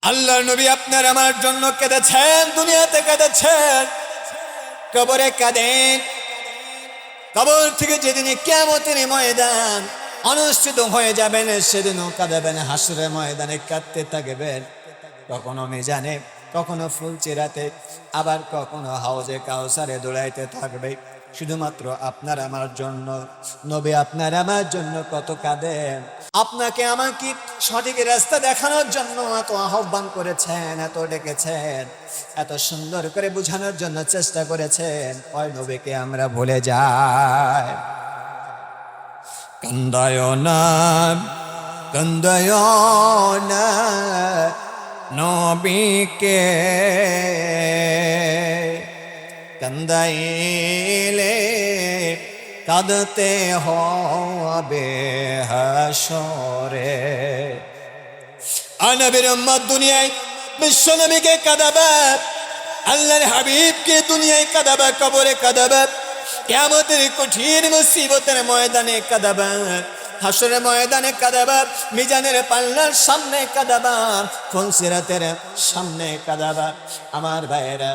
আল্লাহর নবী আপনার আমার জন্য কেঁদেছেন, দুনিয়াতে কেঁদেছেন, কবরে কাঁদেন। কবর থেকে যেদিন কিয়ামতের ময়দান অনুষ্ঠিত হয়ে যাবেন, সেদিনও কাঁদবেন, হাসরের ময়দানে কাঁদতে থাকবেন। কখনো মিজানে, কখনো ফুলচিরাতে, আবার কখনো হাউজে কাউসারে দৌড়াইতে থাকবে, শুধুমাত্র আপনার আমার জন্য। নবী আপনার আমার জন্য কত কাঁদেন। আপনাকে আমাকে সঠিক রাস্তা দেখানোর জন্য এত আহ্বান করেছেন, এত ডেকেছেন, এত সুন্দর করে বোঝানোর জন্য চেষ্টা করেছেন। ওই নবীকে আমরা ভুলে যাই। কান্দায় না, কান্দায় না নবীকে, কান্দাইলে কাঁদতে হবে হাসরে। নবীর উম্মত দুনিয়ায় বিশ্ব নবীকে কাঁদাবে, আল্লাহর হাবিবকে দুনিয়ায় কাঁদাবে, কবরে কাঁদাবে, কিয়ামতের কঠিন মুসিবতের ময়দানে কাঁদাবে, হাসরের ময়দানে কাঁদাবা, মিজানের পাল্লার সামনে কাঁদাবা, ফুলসিরাতের সামনে কাঁদাবা, আমার ভাইয়েরা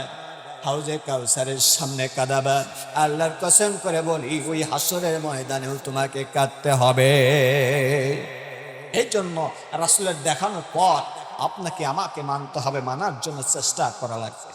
হাউজে কাউসারের সামনে কাঁদাবা। আল্লাহর কসম করে বলি, ওই হাসরের ময়দানেও তোমাকে কাঁদতে হবে। এই জন্য রাসূলের দেখানো পথ আপনাকে আমাকে মানতে হবে, মানার জন্য চেষ্টা করা লাগবে।